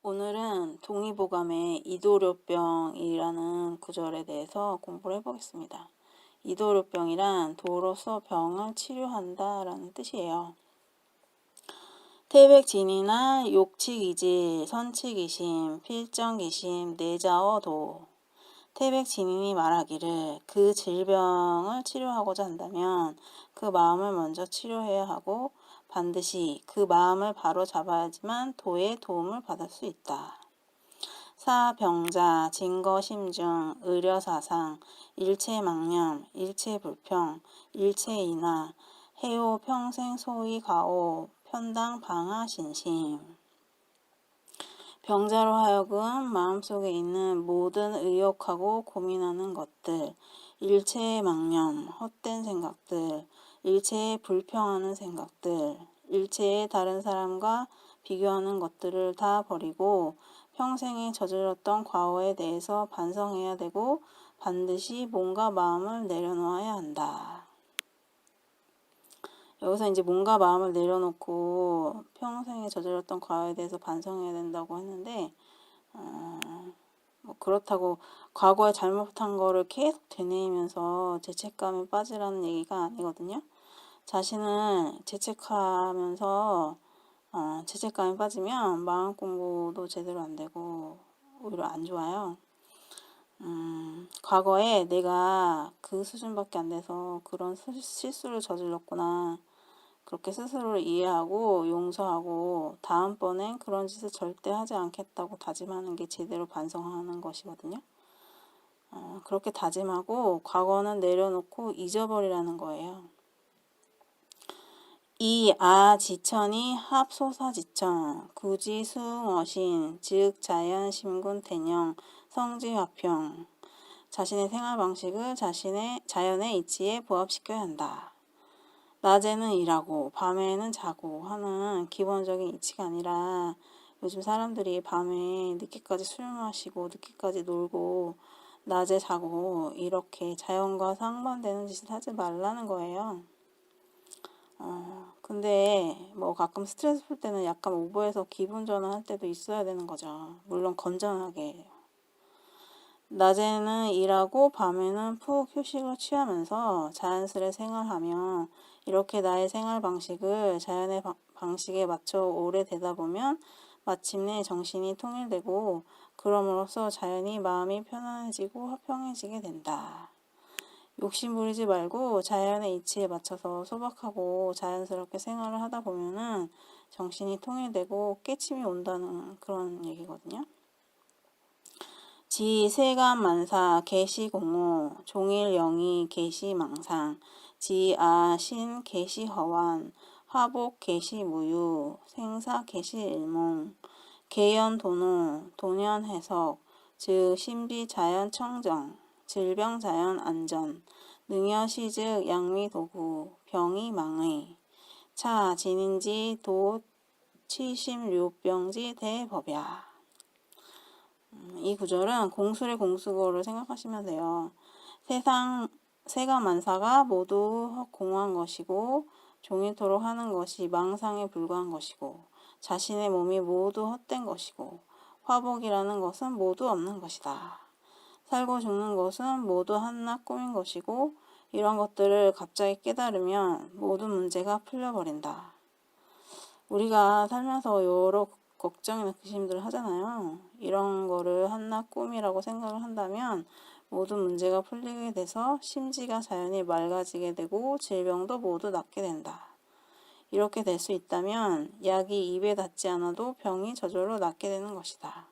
오늘은 동의보감의 이도료병이라는 구절에 대해서 공부를 해보겠습니다. 이도료병이란 도로서 병을 치료한다 라는 뜻이에요. 태백진이나 욕치기질, 선치기심, 필정기심, 내자어도. 태백진인이 말하기를 그 질병을 치료하고자 한다면 그 마음을 먼저 치료해야 하고 반드시 그 마음을 바로 잡아야지만 도의 도움을 받을 수 있다. 사병자, 진거심중, 의려사상, 일체망념, 일체불평, 일체인화, 해오 평생 소위 가오, 편당 방하신심. 병자로 하여금 마음속에 있는 모든 의욕하고 고민하는 것들, 일체의 망념, 헛된 생각들, 일체의 불평하는 생각들, 일체의 다른 사람과 비교하는 것들을 다 버리고 평생에 저질렀던 과오에 대해서 반성해야 되고 반드시 몸과 마음을 내려놓아야 한다. 여기서 이제 몸과 마음을 내려놓고 평생에 저질렀던 과오에 대해서 반성해야 된다고 했는데 뭐 그렇다고 과거에 잘못한 거를 계속 되뇌이면서 죄책감에 빠지라는 얘기가 아니거든요. 자신을 죄책하면서 죄책감에 빠지면 마음 공부도 제대로 안 되고 오히려 안 좋아요. 과거에 내가 그 수준밖에 안 돼서 그런 실수를 저질렀구나. 그렇게 스스로를 이해하고 용서하고 다음번엔 그런 짓을 절대 하지 않겠다고 다짐하는 게 제대로 반성하는 것이거든요. 그렇게 다짐하고 과거는 내려놓고 잊어버리라는 거예요. 이아지천이 합소사지천, 구지수응어신, 즉 자연심군태녕, 성지화평. 자신의 생활 방식을 자연의 이치에 부합시켜야 한다. 낮에는 일하고 밤에는 자고 하는 기본적인 이치가 아니라 요즘 사람들이 밤에 늦게까지 술 마시고 늦게까지 놀고 낮에 자고 이렇게 자연과 상반되는 짓을 하지 말라는 거예요. 근데 뭐 가끔 스트레스 풀 때는 약간 오버해서 기분 전환할 때도 있어야 되는 거죠. 물론 건전하게. 낮에는 일하고 밤에는 푹 휴식을 취하면서 자연스레 생활하며 이렇게 나의 생활 방식을 자연의 방식에 맞춰 오래 되다 보면 마침내 정신이 통일되고 그럼으로써 자연히 마음이 편안해지고 화평해지게 된다. 욕심 부리지 말고 자연의 이치에 맞춰서 소박하고 자연스럽게 생활을 하다 보면은 정신이 통일되고 깨침이 온다는 그런 얘기거든요. 지세간만사 계시공호 종일영이 계시망상 지아신 계시허완 화복 계시무유 생사 계시일몽 계연도노 도년해석 즉 신비자연청정 질병자연안전 능여시즉 양미도구 병이망의 차 진인지 도 치심류병지 대법야. 이 구절은 공술의 공수거를 생각하시면 돼요. 세가 만사가 모두 공허한 것이고 종일토록 하는 것이 망상에 불과한 것이고 자신의 몸이 모두 헛된 것이고 화복이라는 것은 모두 없는 것이다. 살고 죽는 것은 모두 한낱 꿈인 것이고 이런 것들을 갑자기 깨달으면 모든 문제가 풀려버린다. 우리가 살면서 여러 걱정이나 의심들을 하잖아요. 이런 거를 한낱 꿈이라고 생각을 한다면 모든 문제가 풀리게 돼서 심지가 자연히 맑아지게 되고 질병도 모두 낫게 된다. 이렇게 될 수 있다면 약이 입에 닿지 않아도 병이 저절로 낫게 되는 것이다.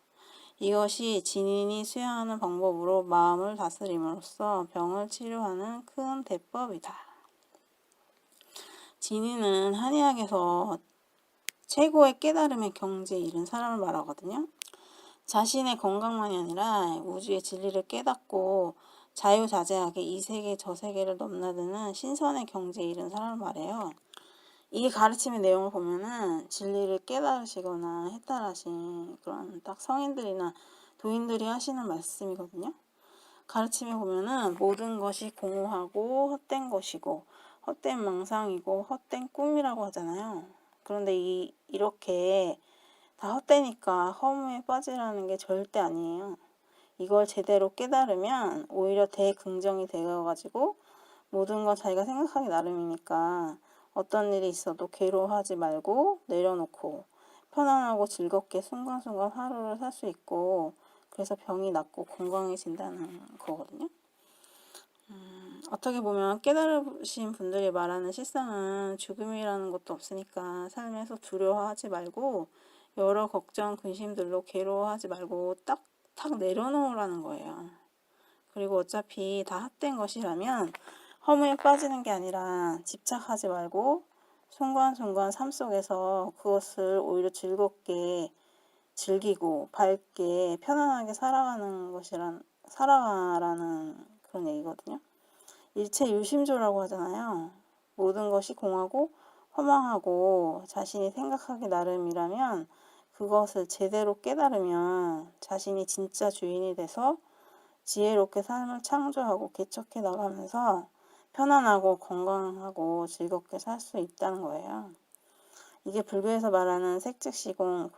이것이 진인이 수행하는 방법으로 마음을 다스림으로써 병을 치료하는 큰 대법이다. 진인은 한의학에서 최고의 깨달음의 경지에 이른 사람을 말하거든요. 자신의 건강만이 아니라 우주의 진리를 깨닫고 자유자재하게 이 세계 저 세계를 넘나드는 신선의 경지에 이른 사람을 말해요. 이 가르침의 내용을 보면은 진리를 깨달으시거나 해탈하신 그런 딱 성인들이나 도인들이 하시는 말씀이거든요. 가르침에 보면은 모든 것이 공허하고 헛된 것이고 헛된 망상이고 헛된 꿈이라고 하잖아요. 그런데 이렇게 다 헛되니까 허무에 빠지라는 게 절대 아니에요. 이걸 제대로 깨달으면 오히려 대긍정이 되어가지고 모든 건 자기가 생각하기 나름이니까 어떤 일이 있어도 괴로워하지 말고 내려놓고 편안하고 즐겁게 순간순간 하루를 살 수 있고, 그래서 병이 낫고 건강해진다는 거거든요. 어떻게 보면 깨달으신 분들이 말하는 실상은 죽음이라는 것도 없으니까 삶에서 두려워하지 말고 여러 걱정, 근심들로 괴로워하지 말고 탁 내려놓으라는 거예요. 그리고 어차피 다 헛된 것이라면 허무에 빠지는 게 아니라 집착하지 말고 순간순간 삶 속에서 그것을 오히려 즐겁게 즐기고 밝게 편안하게 살아가라는 그런 얘기거든요. 일체 유심조라고 하잖아요. 모든 것이 공하고 허망하고 자신이 생각하기 나름이라면 그것을 제대로 깨달으면 자신이 진짜 주인이 돼서 지혜롭게 삶을 창조하고 개척해 나가면서 편안하고 건강하고 즐겁게 살 수 있다는 거예요. 이게 불교에서 말하는 색즉시공,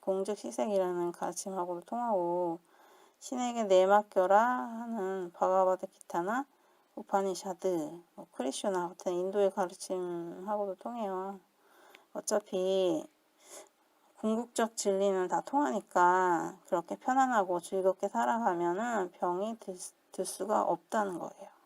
공즉시색이라는 가르침하고도 통하고, 신에게 내맡겨라 하는 바가바드기타나 우파니샤드, 크리슈나 같은 인도의 가르침하고도 통해요. 어차피 궁극적 진리는 다 통하니까 그렇게 편안하고 즐겁게 살아가면은 병이 들 수가 없다는 거예요.